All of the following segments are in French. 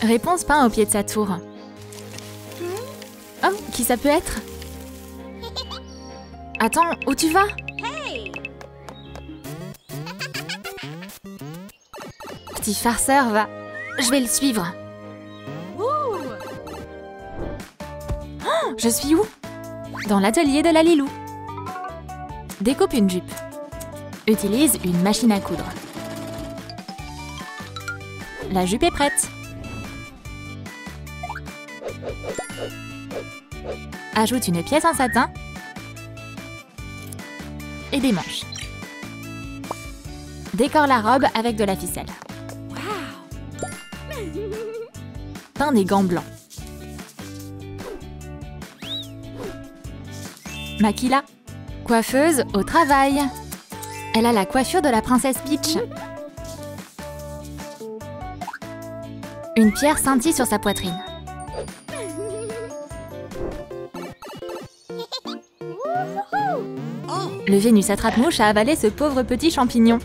Réponse peint au pied de sa tour. Oh, qui ça peut être? Attends, où tu vas? Petit farceur, va. Je vais le suivre. Oh, je suis où? Dans l'atelier de la Lilou. Découpe une jupe. Utilise une machine à coudre. La jupe est prête. Ajoute une pièce en satin et des manches. Décore la robe avec de la ficelle. Peins des gants blancs. Maquille-la. Coiffeuse au travail. Elle a la coiffure de la princesse Peach. Une pierre scintille sur sa poitrine. Le Vénus attrape-mouche a avalé ce pauvre petit champignon.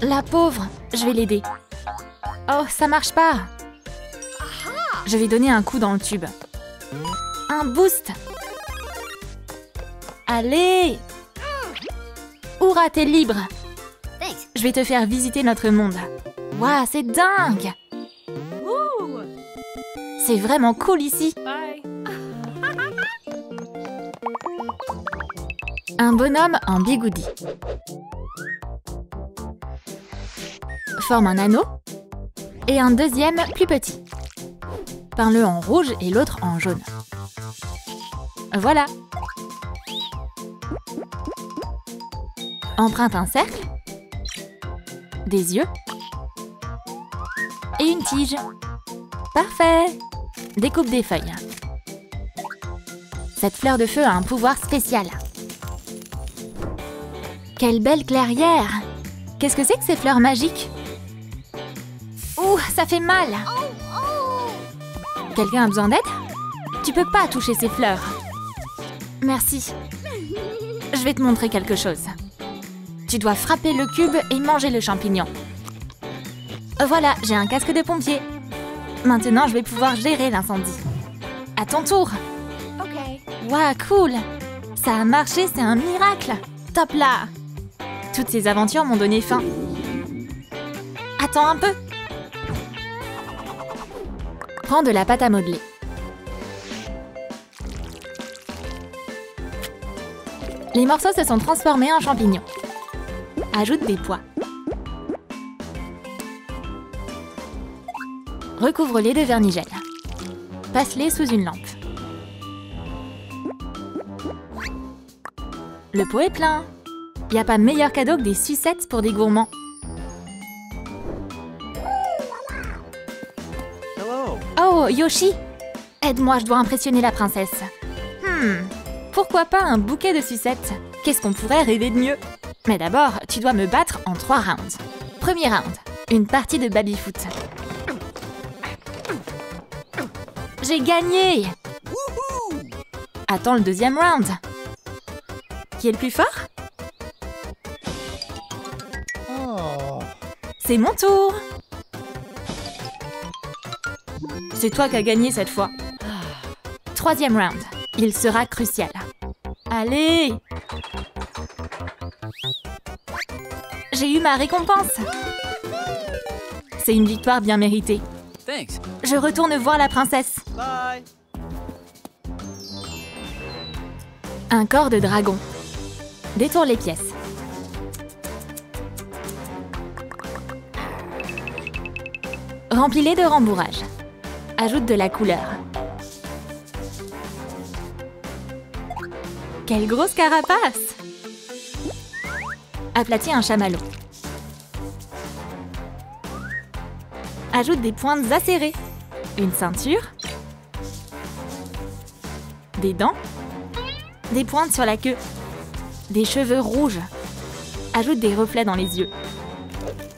La pauvre, je vais l'aider. Oh, ça marche pas. Je vais donner un coup dans le tube. Un boost. Allez. Hurrah, t'es libre. Je vais te faire visiter notre monde. Waouh, c'est dingue. C'est vraiment cool ici. Un bonhomme en bigoudi. Forme un anneau et un deuxième plus petit. Peins-le en rouge et l'autre en jaune. Voilà. Emprunte un cercle, des yeux et une tige. Parfait. Découpe des feuilles. Cette fleur de feu a un pouvoir spécial. Quelle belle clairière! Qu'est-ce que c'est que ces fleurs magiques? Ouh, ça fait mal! Quelqu'un a besoin d'aide? Tu peux pas toucher ces fleurs. Merci. Je vais te montrer quelque chose. Tu dois frapper le cube et manger le champignon. Voilà, j'ai un casque de pompier. Maintenant, je vais pouvoir gérer l'incendie. À ton tour! Waouh, cool! Ça a marché, c'est un miracle! Top là! Toutes ces aventures m'ont donné faim. Attends un peu. Prends de la pâte à modeler. Les morceaux se sont transformés en champignons. Ajoute des pois. Recouvre-les de vermigel. Passe-les sous une lampe. Le pot est plein. Y a pas meilleur cadeau que des sucettes pour des gourmands. Oh, Yoshi! Aide-moi, je dois impressionner la princesse. Pourquoi pas un bouquet de sucettes? Qu'est-ce qu'on pourrait rêver de mieux? Mais d'abord, tu dois me battre en 3 rounds. Premier round, une partie de baby-foot. J'ai gagné! Attends le deuxième round. Qui est le plus fort? C'est mon tour! C'est toi qui as gagné cette fois. Troisième round. Il sera crucial. Allez! J'ai eu ma récompense! C'est une victoire bien méritée. Thanks. Je retourne voir la princesse. Bye. Un corps de dragon. Détourne les pièces. Remplis-les de rembourrage. Ajoute de la couleur. Quelle grosse carapace! Aplatis un chamallow. Ajoute des pointes acérées. Une ceinture. Des dents. Des pointes sur la queue. Des cheveux rouges. Ajoute des reflets dans les yeux.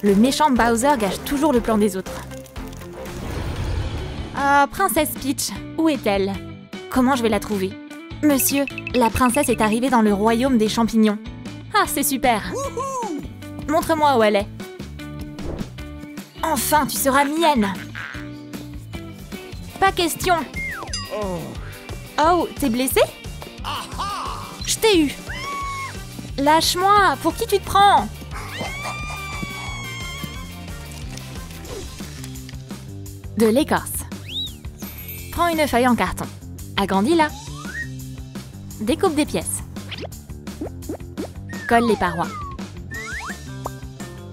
Le méchant Bowser gâche toujours le plan des autres. Ah, Princesse Peach, où est-elle? Comment je vais la trouver? Monsieur, la princesse est arrivée dans le royaume des champignons. Ah, c'est super! Montre-moi où elle est. Enfin, tu seras mienne. Pas question. Oh, t'es blessé? Je t'ai eu. Lâche-moi, pour qui tu te prends? De l'écorce. Prends une feuille en carton. Agrandis-la. Découpe des pièces. Colle les parois.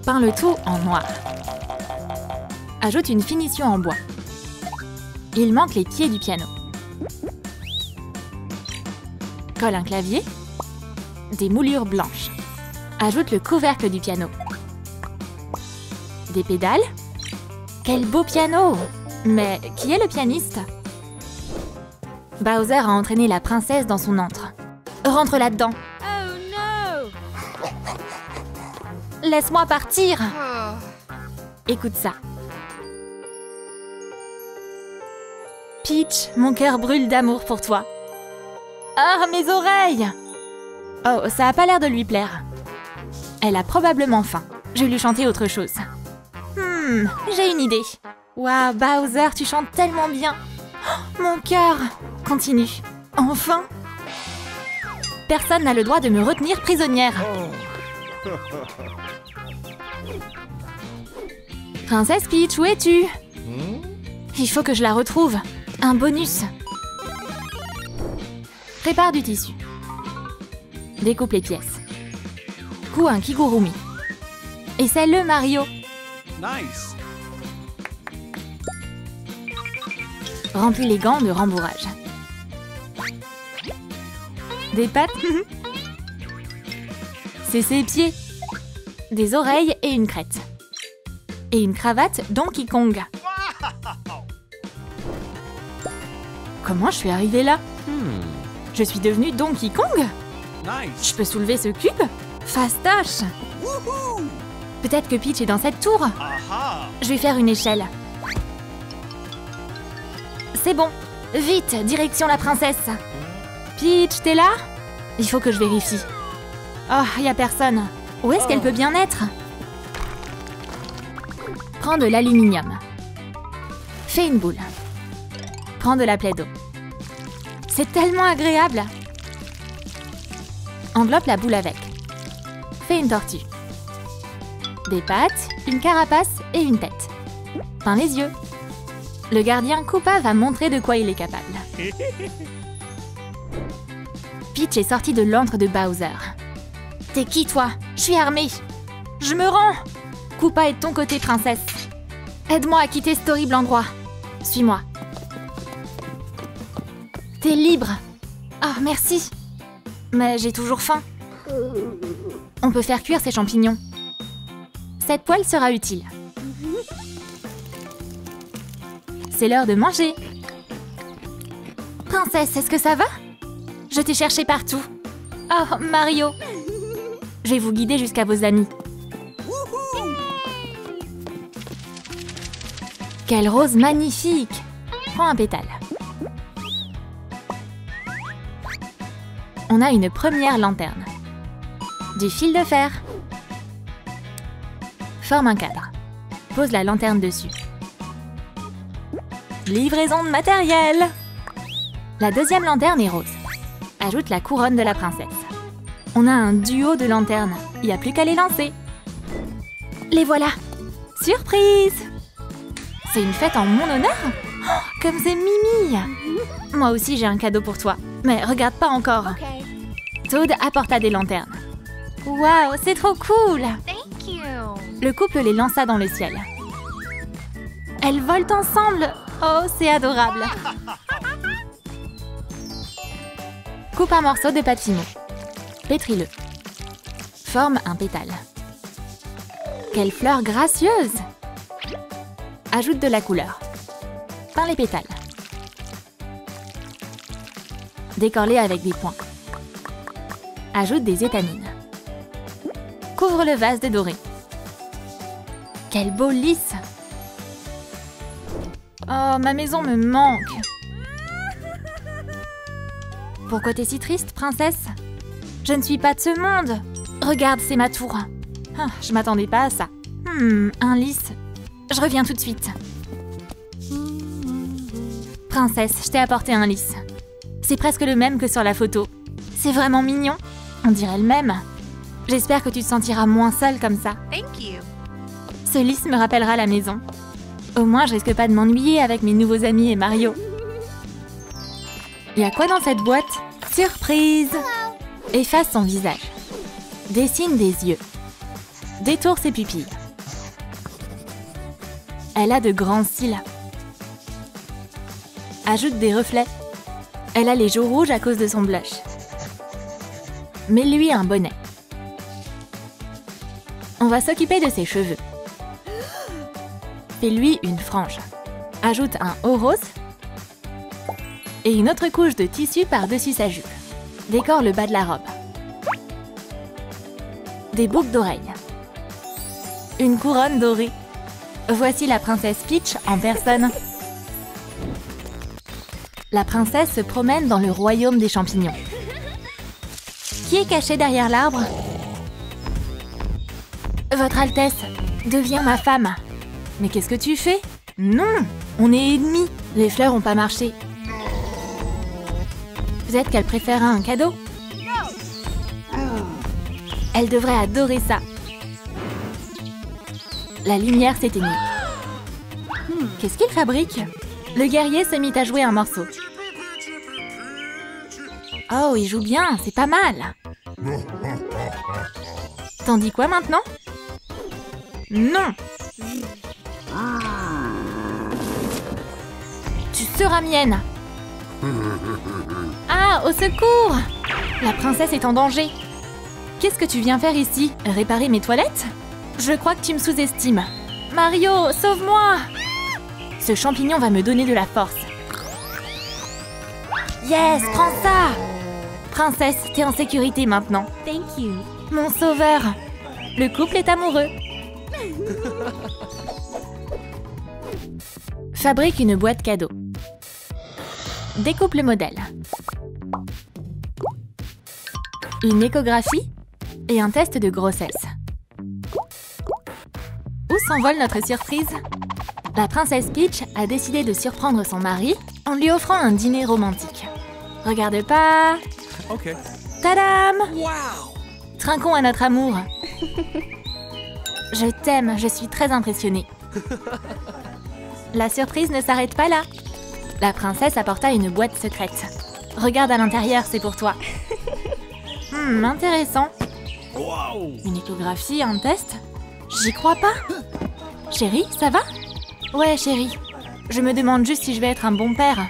Peins le tout en noir. Ajoute une finition en bois. Il manque les pieds du piano. Colle un clavier. Des moulures blanches. Ajoute le couvercle du piano. Des pédales. Quel beau piano! Mais qui est le pianiste? Bowser a entraîné la princesse dans son antre. Rentre là-dedans. Oh non! Laisse-moi partir! Écoute ça. Peach, mon cœur brûle d'amour pour toi. Ah, mes oreilles! Oh, ça a pas l'air de lui plaire. Elle a probablement faim. Je vais lui chanter autre chose. J'ai une idée. Waouh, Bowser, tu chantes tellement bien. Oh, mon cœur! Continue. Enfin! Personne n'a le droit de me retenir prisonnière. Princesse Peach, où es-tu? Il faut que je la retrouve. Un bonus. Prépare du tissu. Découpe les pièces. Couds un kigurumi. Essaie-le, Mario. Nice. Remplis les gants de rembourrage. Des pattes. C'est ses pieds. Des oreilles et une crête. Et une cravate Donkey Kong. Comment je suis arrivée là? Je suis devenue Donkey Kong? Nice. Je peux soulever ce cube? Fastoche! Peut-être que Peach est dans cette tour. Je vais faire une échelle. C'est bon. Vite, direction la princesse. Peach, t'es là? Il faut que je vérifie. Oh, y a personne. Où est-ce qu'elle peut bien être? Prends de l'aluminium. Fais une boule. Prends de la Play-Doh. C'est tellement agréable. Enveloppe la boule avec. Fais une tortue. Des pattes, une carapace et une tête. Peins les yeux. Le gardien Koopa va montrer de quoi il est capable. Peach est sortie de l'antre de Bowser. T'es qui, toi? Je suis armée. Je me rends. Koopa est de ton côté, princesse. Aide-moi à quitter cet horrible endroit. Suis-moi. T'es libre. Ah, merci. Mais j'ai toujours faim. On peut faire cuire ces champignons. Cette poêle sera utile. C'est l'heure de manger. Princesse, est-ce que ça va? Je t'ai cherché partout. Oh, Mario. Je vais vous guider jusqu'à vos amis. Quelle rose magnifique! Prends un pétale. On a une première lanterne. Du fil de fer. Forme un cadre. Pose la lanterne dessus. Livraison de matériel. La deuxième lanterne est rose. Ajoute la couronne de la princesse. On a un duo de lanternes. Il n'y a plus qu'à les lancer. Les voilà. Surprise! C'est une fête en mon honneur? Oh, comme c'est Mimi! Moi aussi j'ai un cadeau pour toi. Mais regarde pas encore. Toad apporta des lanternes. Waouh, c'est trop cool! Thank you. Le couple les lança dans le ciel. Elles volent ensemble. Oh, c'est adorable. Coupe un morceau de pâte fimo. Pétris-le. Forme un pétale. Quelle fleur gracieuse! Ajoute de la couleur. Peins les pétales. Décore-les avec des points. Ajoute des étamines. Couvre le vase de doré. Quel beau lys! Oh, ma maison me manque. Pourquoi t'es si triste, princesse? Je ne suis pas de ce monde. Regarde, c'est ma tour. Ah, je m'attendais pas à ça. Un lys. Je reviens tout de suite. Princesse, je t'ai apporté un lys. C'est presque le même que sur la photo. C'est vraiment mignon. On dirait le même. J'espère que tu te sentiras moins seule comme ça. Thank you. Ce lys me rappellera la maison. Au moins, je risque pas de m'ennuyer avec mes nouveaux amis et Mario. Il y a quoi dans cette boîte? Surprise! Efface son visage. Dessine des yeux. Détourne ses pupilles. Elle a de grands cils. Ajoute des reflets. Elle a les joues rouges à cause de son blush. Mets-lui un bonnet. On va s'occuper de ses cheveux. Fais-lui une frange. Ajoute un haut rose et une autre couche de tissu par-dessus sa jupe. Décore le bas de la robe. Des boucles d'oreilles. Une couronne dorée. Voici la princesse Peach en personne. La princesse se promène dans le royaume des champignons. Qui est caché derrière l'arbre? Votre Altesse, deviens ma femme. Mais qu'est-ce que tu fais? Non, on est ennemis. Les fleurs ont pas marché. Peut-être qu'elle préfère un cadeau? Elle devrait adorer ça. La lumière s'éteignit. Qu'est-ce qu'il fabrique? Le guerrier se mit à jouer un morceau. Oh, il joue bien, c'est pas mal. T'en dis quoi maintenant? Non! Tu seras mienne! Ah, au secours! La princesse est en danger. Qu'est-ce que tu viens faire ici? Réparer mes toilettes? Je crois que tu me sous-estimes. Mario, sauve-moi! Ce champignon va me donner de la force. Yes, prends ça! Princesse, t'es en sécurité maintenant. Thank you. Mon sauveur! Le couple est amoureux. Fabrique une boîte cadeau. Découpe le modèle. Une échographie et un test de grossesse. Où s'envole notre surprise? La princesse Peach a décidé de surprendre son mari en lui offrant un dîner romantique. Regarde pas! Okay. Tadam! Wow! Trinquons à notre amour. Je t'aime, je suis très impressionnée. La surprise ne s'arrête pas là. La princesse apporta une boîte secrète. Regarde à l'intérieur, c'est pour toi. Intéressant. Wow! Une échographie, un test? J'y crois pas. Chérie, ça va? Ouais, chérie. Je me demande juste si je vais être un bon père.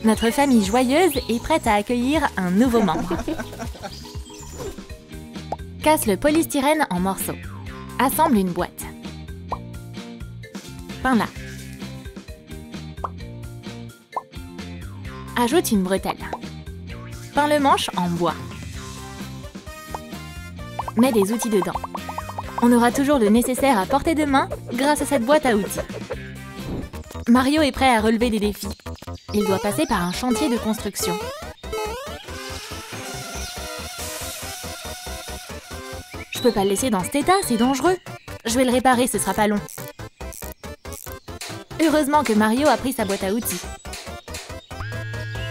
Notre famille joyeuse est prête à accueillir un nouveau membre. Casse le polystyrène en morceaux. Assemble une boîte. Peins-la. Ajoute une bretelle. Peins le manche en bois. Mets des outils dedans. On aura toujours le nécessaire à portée de main grâce à cette boîte à outils. Mario est prêt à relever des défis. Il doit passer par un chantier de construction. Je peux pas le laisser dans cet état, c'est dangereux. Je vais le réparer, ce sera pas long. Heureusement que Mario a pris sa boîte à outils.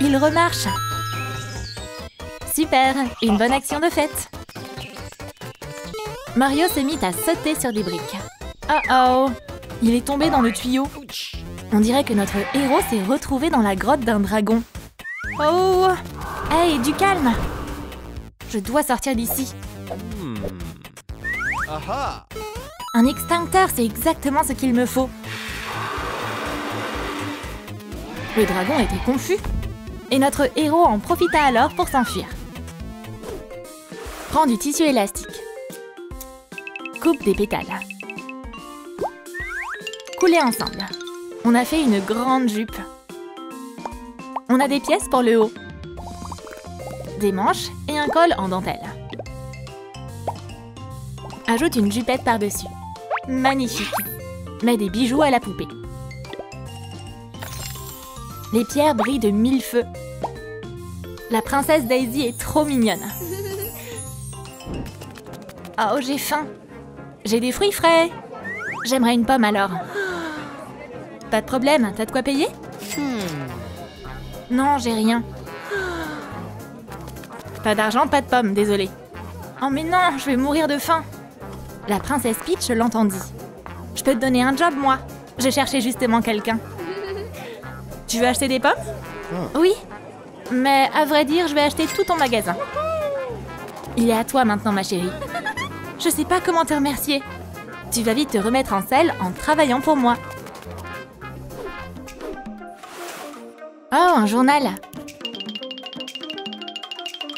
Il remarche. Super, une bonne action de fête. Mario se mit à sauter sur des briques. Oh oh, il est tombé dans le tuyau. On dirait que notre héros s'est retrouvé dans la grotte d'un dragon. Oh! Hey, du calme! Je dois sortir d'ici. Aha! Un extincteur, c'est exactement ce qu'il me faut. Le dragon était confus. Et notre héros en profita alors pour s'enfuir. Prends du tissu élastique. Coupe des pétales. Coulez ensemble. On a fait une grande jupe. On a des pièces pour le haut. Des manches et un col en dentelle. Ajoute une jupette par-dessus. Magnifique. Mets des bijoux à la poupée. Les pierres brillent de 1000 feux. La princesse Daisy est trop mignonne. Oh, j'ai faim. J'ai des fruits frais. J'aimerais une pomme alors. Pas de problème, t'as de quoi payer? Non, j'ai rien. Pas d'argent, pas de pomme, désolée. Oh mais non, je vais mourir de faim. La princesse Peach l'entendit. Je peux te donner un job, moi. Je cherchais justement quelqu'un. Tu veux acheter des pommes? Oui. Mais à vrai dire, je vais acheter tout ton magasin. Il est à toi maintenant, ma chérie. Je sais pas comment te remercier. Tu vas vite te remettre en selle en travaillant pour moi. Oh, un journal.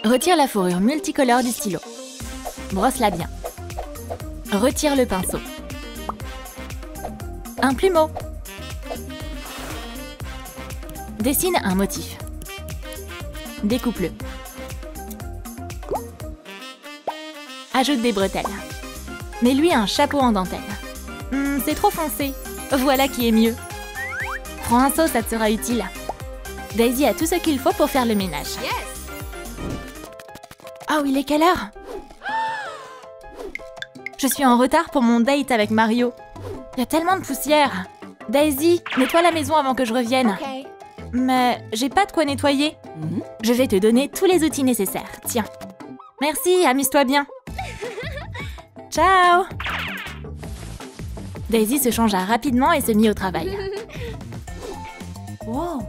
Retire la fourrure multicolore du stylo. Brosse-la bien. Retire le pinceau. Un plumeau. Dessine un motif. Découpe-le. Ajoute des bretelles. Mets-lui un chapeau en dentelle. C'est trop foncé. Voilà qui est mieux. Prends un seau, ça te sera utile. Daisy a tout ce qu'il faut pour faire le ménage. Oh, il est quelle heure? Je suis en retard pour mon date avec Mario. Il y a tellement de poussière. Daisy, nettoie la maison avant que je revienne. Mais j'ai pas de quoi nettoyer. Je vais te donner tous les outils nécessaires. Tiens. Merci, amuse-toi bien. Ciao. Daisy se changea rapidement et se mit au travail. Wow.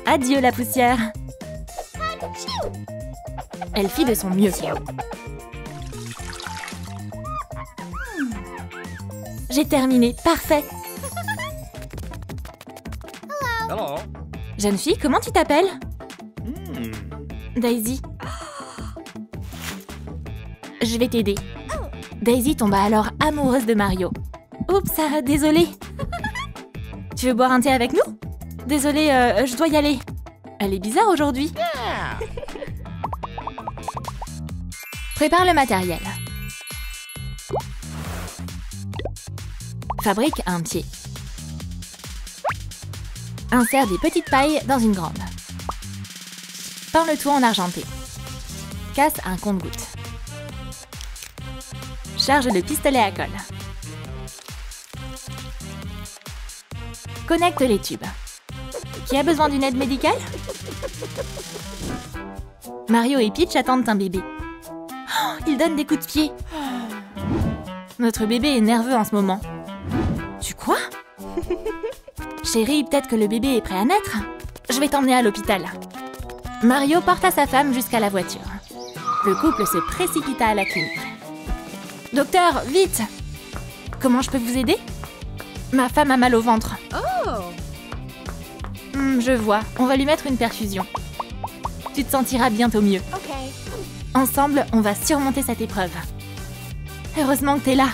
Adieu la poussière. Elle fit de son mieux. J'ai terminé, parfait. Hello. Jeune fille, comment tu t'appelles? Daisy. Je vais t'aider. Daisy tomba alors amoureuse de Mario. Oups, désolée. Tu veux boire un thé avec nous? Désolée, je dois y aller. Elle est bizarre aujourd'hui. Prépare le matériel. Fabrique un pied. Insère des petites pailles dans une grande. Peins le tout en argenté. Casse un compte-gouttes. Charge le pistolet à colle. Connecte les tubes. Qui a besoin d'une aide médicale? Mario et Peach attendent un bébé. Oh, ils donnent des coups de pied. Notre bébé est nerveux en ce moment. Tu crois? Chérie, peut-être que le bébé est prêt à naître. Je vais t'emmener à l'hôpital. Mario porta sa femme jusqu'à la voiture. Le couple se précipita à la clinique. Docteur, vite! Comment je peux vous aider? Ma femme a mal au ventre. Je vois, on va lui mettre une perfusion. Tu te sentiras bientôt mieux. Ensemble, on va surmonter cette épreuve. Heureusement que t'es là.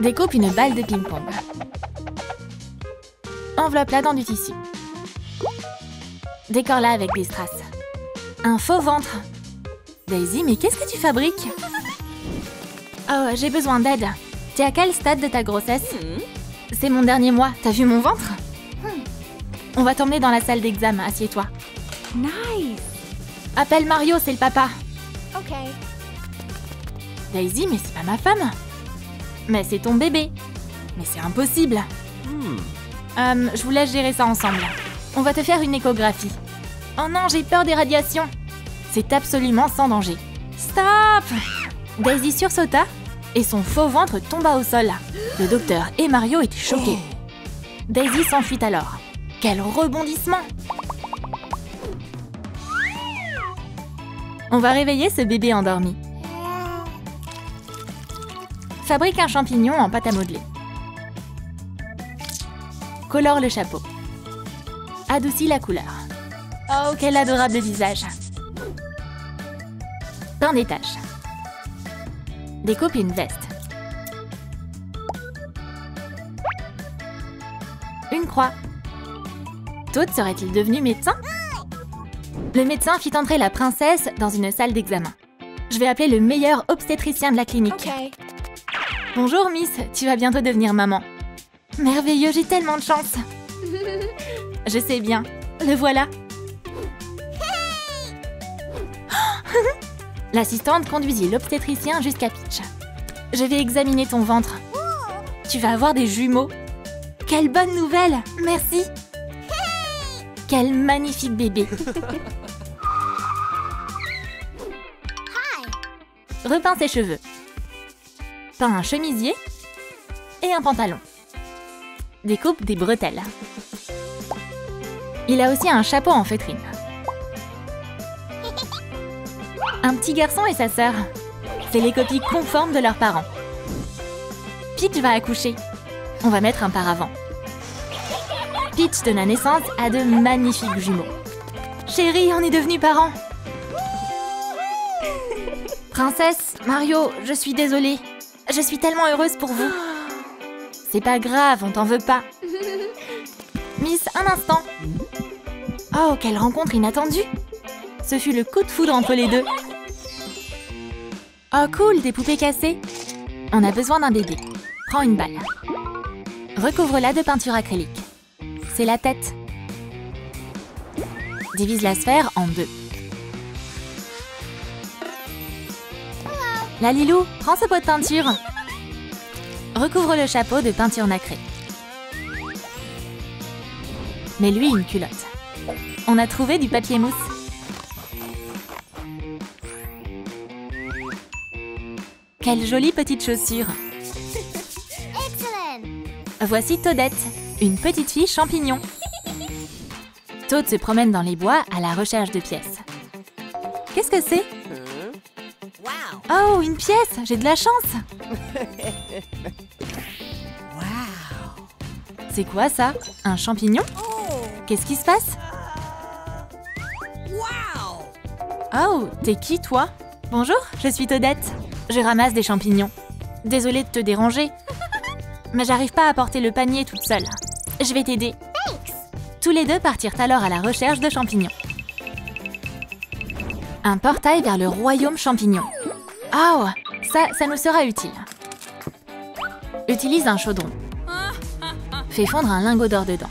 Découpe une balle de ping-pong. Enveloppe-la dans du tissu. Décore-la avec des strass. Un faux ventre. Daisy, mais qu'est-ce que tu fabriques? Oh, j'ai besoin d'aide. T'es à quel stade de ta grossesse? C'est mon dernier mois. T'as vu mon ventre? On va t'emmener dans la salle d'examen. Assieds-toi. Nice. Appelle Mario, c'est le papa. Ok. Daisy, mais c'est pas ma femme. Mais c'est ton bébé. Mais c'est impossible. Je vous laisse gérer ça ensemble. On va te faire une échographie. Oh non, j'ai peur des radiations. C'est absolument sans danger. Stop! Daisy sursauta et son faux ventre tomba au sol. Le docteur et Mario étaient choqués. Daisy s'enfuit alors. Quel rebondissement! On va réveiller ce bébé endormi. Fabrique un champignon en pâte à modeler. Colore le chapeau. Adoucis la couleur. Oh, quel adorable visage! Peins des taches. Découpe une veste. Une croix. Toad serait-il devenu médecin? Le médecin fit entrer la princesse dans une salle d'examen. Je vais appeler le meilleur obstétricien de la clinique. Bonjour Miss, tu vas bientôt devenir maman. Merveilleux, j'ai tellement de chance. Je sais bien, le voilà. L'assistante conduisit l'obstétricien jusqu'à Peach. Je vais examiner ton ventre. Tu vas avoir des jumeaux. Quelle bonne nouvelle! Merci! Quel magnifique bébé! Repeins ses cheveux. Peins un chemisier et un pantalon. Découpe des bretelles. Il a aussi un chapeau en feutrine. Un petit garçon et sa sœur. C'est les copies conformes de leurs parents. Peach va accoucher. On va mettre un paravent. Peach donna naissance à de magnifiques jumeaux. Chérie, on est devenus parents. Princesse, Mario, je suis désolée. Je suis tellement heureuse pour vous. C'est pas grave, on t'en veut pas. Miss, un instant. Oh, quelle rencontre inattendue. Ce fut le coup de foudre entre les deux. Oh cool, des poupées cassées. On a besoin d'un bébé. Prends une balle. Recouvre-la de peinture acrylique. C'est la tête. Divise la sphère en deux. La Lilou, prends ce pot de peinture. Recouvre le chapeau de peinture nacrée. Mets-lui une culotte. On a trouvé du papier mousse. Quelle jolie petite chaussure. Voici Toadette, une petite fille champignon. Toad se promène dans les bois à la recherche de pièces. Qu'est-ce que c'est? Oh, une pièce! J'ai de la chance! C'est quoi ça? Un champignon? Qu'est-ce qui se passe? Oh, t'es qui toi? Bonjour, je suis Toadette. Je ramasse des champignons. Désolée de te déranger. Mais j'arrive pas à porter le panier toute seule. Je vais t'aider. Tous les deux partirent alors à la recherche de champignons. Un portail vers le royaume champignon. Oh, ça nous sera utile. Utilise un chaudron. Fais fondre un lingot d'or dedans.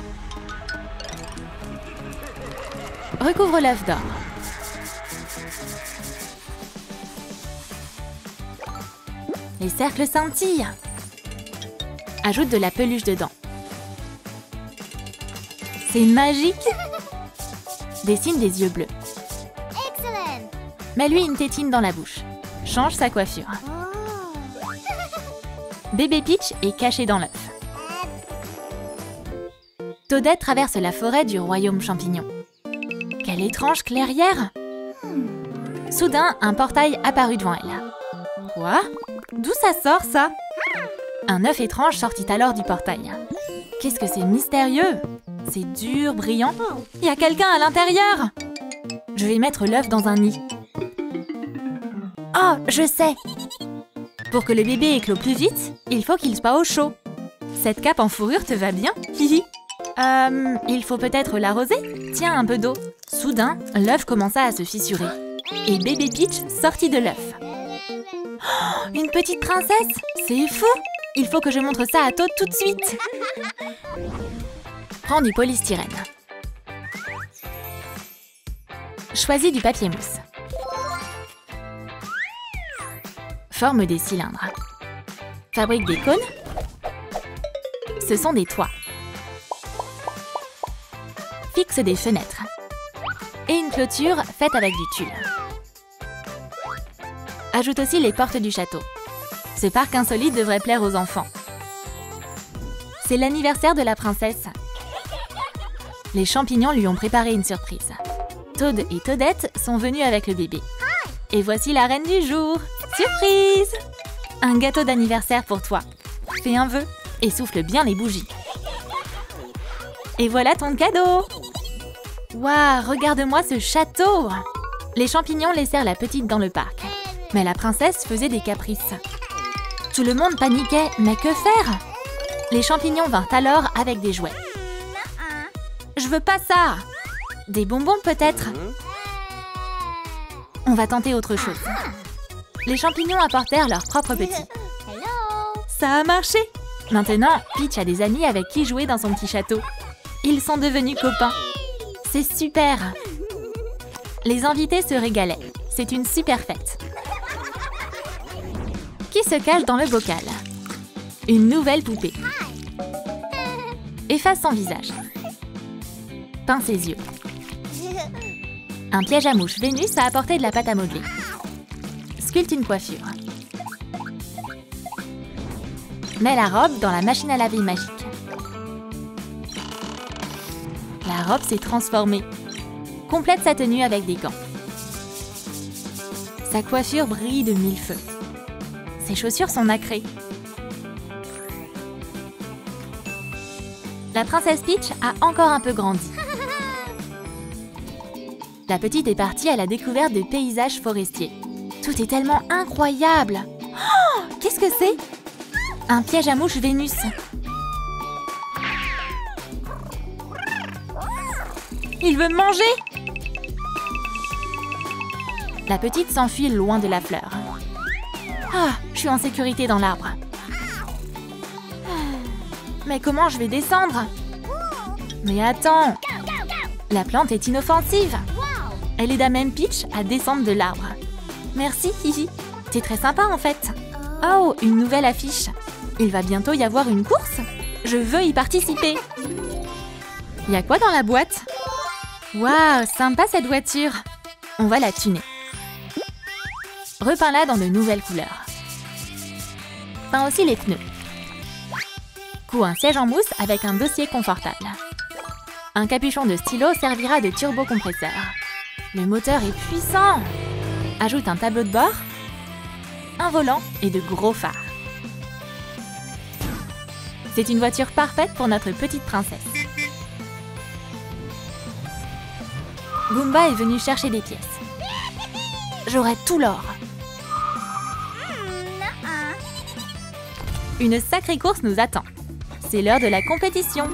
Recouvre l'œuf d'or. Les cercles scintillent. Ajoute de la peluche dedans. C'est magique! Dessine des yeux bleus. Mets-lui une tétine dans la bouche. Change sa coiffure. Bébé Peach est caché dans l'œuf. Toadette traverse la forêt du royaume champignon. Quelle étrange clairière! Soudain, un portail apparut devant elle. Quoi? D'où ça sort, ça? Un œuf étrange sortit alors du portail. Qu'est-ce que c'est mystérieux? C'est dur, brillant. Il y a quelqu'un à l'intérieur! Je vais mettre l'œuf dans un nid. Oh, je sais! Pour que le bébé éclose plus vite, il faut qu'il soit au chaud. Cette cape en fourrure te va bien? Hihi. Il faut peut-être l'arroser? Tiens, un peu d'eau. Soudain, l'œuf commença à se fissurer. Et bébé Peach sortit de l'œuf. Oh, une petite princesse? C'est fou! Il faut que je montre ça à Toad tout de suite. Prends du polystyrène. Choisis du papier mousse. Forme des cylindres. Fabrique des cônes. Ce sont des toits. Fixe des fenêtres. Et une clôture faite avec du tulle. Ajoute aussi les portes du château. Ce parc insolite devrait plaire aux enfants. C'est l'anniversaire de la princesse. Les champignons lui ont préparé une surprise. Toad et Toadette sont venus avec le bébé. Et voici la reine du jour. Surprise! Un gâteau d'anniversaire pour toi. Fais un vœu et souffle bien les bougies. Et voilà ton cadeau! Waouh, regarde-moi ce château! Les champignons laissèrent la petite dans le parc. Mais la princesse faisait des caprices. Tout le monde paniquait, mais que faire? Les champignons vinrent alors avec des jouets. Je veux pas ça! Des bonbons peut-être? On va tenter autre chose. Les champignons apportèrent leurs propres petits. Ça a marché! Maintenant, Peach a des amis avec qui jouer dans son petit château. Ils sont devenus copains. C'est super! Les invités se régalaient. C'est une super fête. qui se cache dans le bocal? Une nouvelle poupée. Efface son visage. Peins ses yeux. Un piège à mouche Vénus a apporté de la pâte à modeler. Sculpte une coiffure. Mets la robe dans la machine à laver magique. La robe s'est transformée. Complète sa tenue avec des gants. Sa coiffure brille de mille feux. Ses chaussures sont nacrées. La princesse Peach a encore un peu grandi. La petite est partie à la découverte des paysages forestiers. Tout est tellement incroyable. Oh, qu'est-ce que c'est? Un piège à mouche Vénus. Il veut me manger! La petite s'enfuit loin de la fleur. Ah, je suis en sécurité dans l'arbre. Mais comment je vais descendre? Mais attends! La plante est inoffensive. Elle aide à même Peach à descendre de l'arbre. Merci, Hihi. T'es très sympa en fait. Oh, une nouvelle affiche. Il va bientôt y avoir une course. Je veux y participer. Y a quoi dans la boîte? Waouh, sympa cette voiture. On va la tuner. Repeins-la dans de nouvelles couleurs. Peins aussi les pneus. Couds un siège en mousse avec un dossier confortable. Un capuchon de stylo servira de turbocompresseur. Le moteur est puissant. Ajoute un tableau de bord, un volant et de gros phares. C'est une voiture parfaite pour notre petite princesse. Goomba est venu chercher des pièces. J'aurai tout l'or. Une sacrée course nous attend. C'est l'heure de la compétition.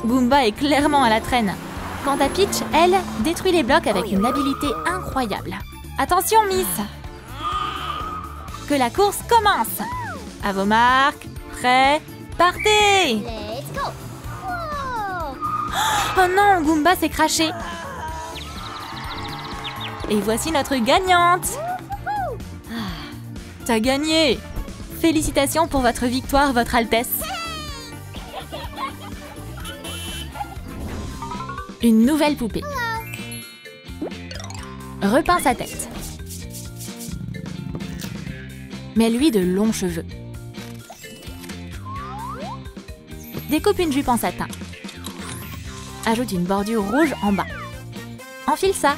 Goomba est clairement à la traîne. Quant à Peach, elle, détruit les blocs avec une habileté incroyable. Attention, Miss! Que la course commence! À vos marques, prêts, partez! Let's go. Whoa. Oh non, Goomba s'est craché! Et voici notre gagnante! T'as gagné! Félicitations pour votre victoire, Votre Altesse! Une nouvelle poupée. Repeins sa tête. Mets-lui de longs cheveux. Découpe une jupe en satin. Ajoute une bordure rouge en bas. Enfile ça.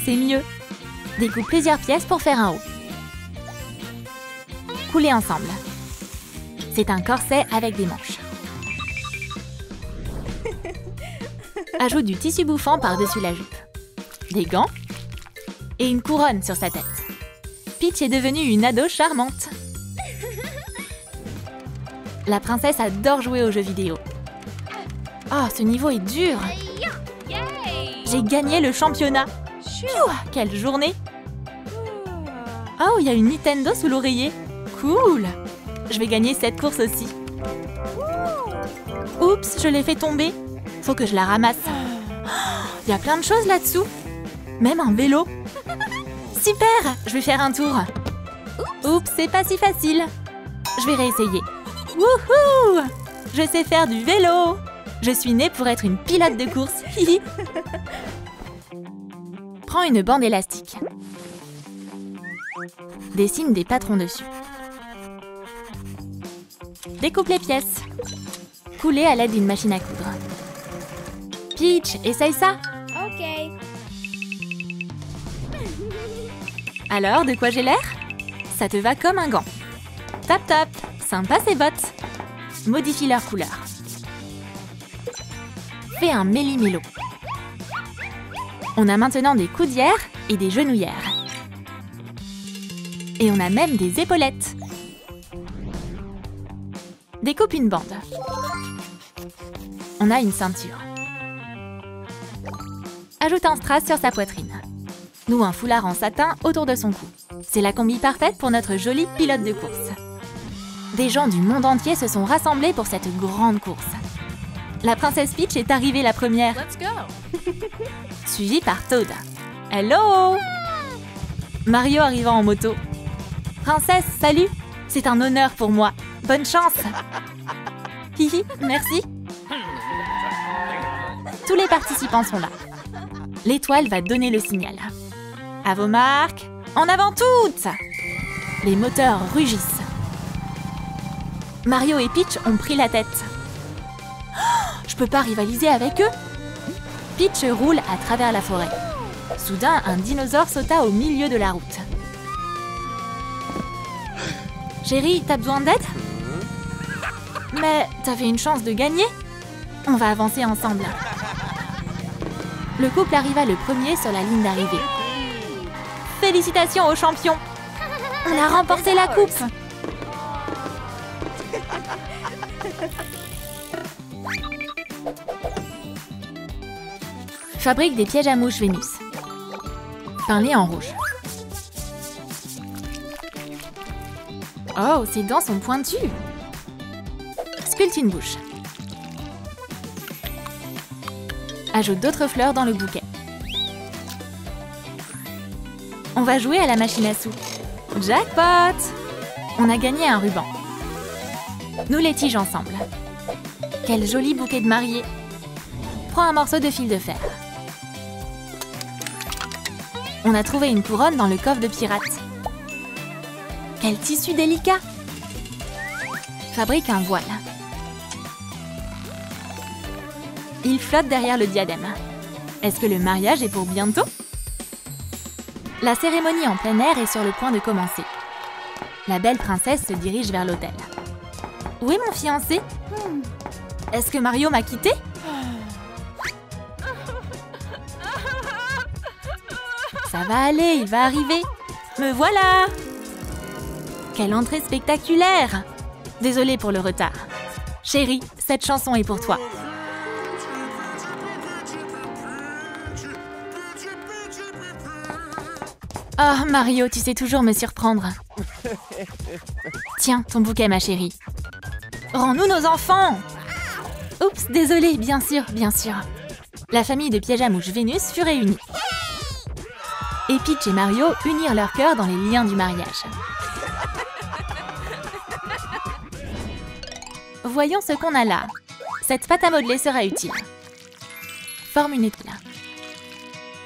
C'est mieux. Découpe plusieurs pièces pour faire un haut. Coulez ensemble. C'est un corset avec des manches. Ajoute du tissu bouffant par-dessus la jupe. Des gants et une couronne sur sa tête. Peach est devenue une ado charmante. La princesse adore jouer aux jeux vidéo. Oh, ce niveau est dur. J'ai gagné le championnat. Pfiou, quelle journée. Oh, il y a une Nintendo sous l'oreiller. Cool. Je vais gagner cette course aussi. Oups, je l'ai fait tomber. Faut que je la ramasse. Il y a plein de choses là-dessous. Même un vélo. Super, je vais faire un tour. Oups, c'est pas si facile. Je vais réessayer. Wouhou! Je sais faire du vélo. Je suis née pour être une pilote de course. Prends une bande élastique. Dessine des patrons dessus. Découpe les pièces. Coulez à l'aide d'une machine à coudre. Peach, essaye ça. Ok. Alors, de quoi j'ai l'air? Ça te va comme un gant. Tap tap, sympa ces bottes. Modifie leur couleur. Fais un méli-mélo. On a maintenant des coudières et des genouillères. Et on a même des épaulettes. Découpe une bande. On a une ceinture. Ajoute un strass sur sa poitrine. Noue un foulard en satin autour de son cou. C'est la combi parfaite pour notre jolie pilote de course. Des gens du monde entier se sont rassemblés pour cette grande course. La princesse Peach est arrivée la première. Let's go. Suivie par Toad. Hello! Mario arrivant en moto. Princesse, salut! C'est un honneur pour moi. Bonne chance! Hihi, merci! Tous les participants sont là. L'étoile va donner le signal. À vos marques, en avant toutes! Les moteurs rugissent. Mario et Peach ont pris la tête. Oh, je peux pas rivaliser avec eux. Peach roule à travers la forêt. Soudain, un dinosaure sauta au milieu de la route. Chérie, t'as besoin d'aide? Mais t'avais une chance de gagner. On va avancer ensemble. Le couple arriva le premier sur la ligne d'arrivée. Félicitations aux champions! On a remporté la coupe! Fabrique des pièges à mouches Vénus. Peins-les en rouge. Oh, ses dents sont pointues! Sculpte une bouche. Ajoute d'autres fleurs dans le bouquet. On va jouer à la machine à sous. Jackpot! On a gagné un ruban. Nous les tige ensemble. Quel joli bouquet de mariée! Prends un morceau de fil de fer. On a trouvé une couronne dans le coffre de pirate. Quel tissu délicat! Fabrique un voile. Il flotte derrière le diadème. Est-ce que le mariage est pour bientôt? La cérémonie en plein air est sur le point de commencer. La belle princesse se dirige vers l'autel. Où est mon fiancé? Est-ce que Mario m'a quitté? Ça va aller, il va arriver. Me voilà! Quelle entrée spectaculaire! Désolée pour le retard. Chérie, cette chanson est pour toi. Oh, Mario, tu sais toujours me surprendre. Tiens, ton bouquet, ma chérie. Rends-nous nos enfants! Oups, désolée, bien sûr, bien sûr. La famille de pièges à mouches Vénus fut réunie. Et Peach et Mario unirent leurs cœurs dans les liens du mariage. Voyons ce qu'on a là. Cette pâte à modeler sera utile. Forme une étoile.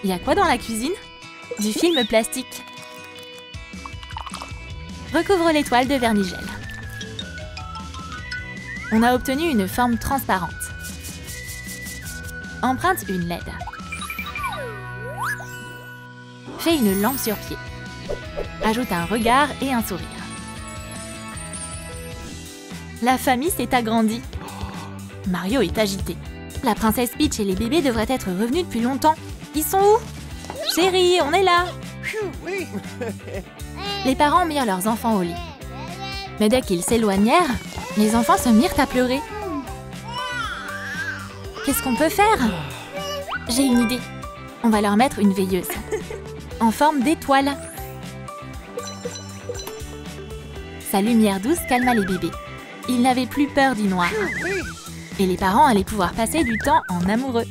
Il y a quoi dans la cuisine? Du film plastique. Recouvre l'étoile de vernis gel. On a obtenu une forme transparente. Emprunte une LED. Fais une lampe sur pied. Ajoute un regard et un sourire. La famille s'est agrandie. Mario est agité. La princesse Peach et les bébés devraient être revenus depuis longtemps. Ils sont où? Chérie, on est là! Les parents mirent leurs enfants au lit. Mais dès qu'ils s'éloignèrent, les enfants se mirent à pleurer. Qu'est-ce qu'on peut faire? J'ai une idée. On va leur mettre une veilleuse. En forme d'étoile. Sa lumière douce calma les bébés. Ils n'avaient plus peur du noir. Et les parents allaient pouvoir passer du temps en amoureux.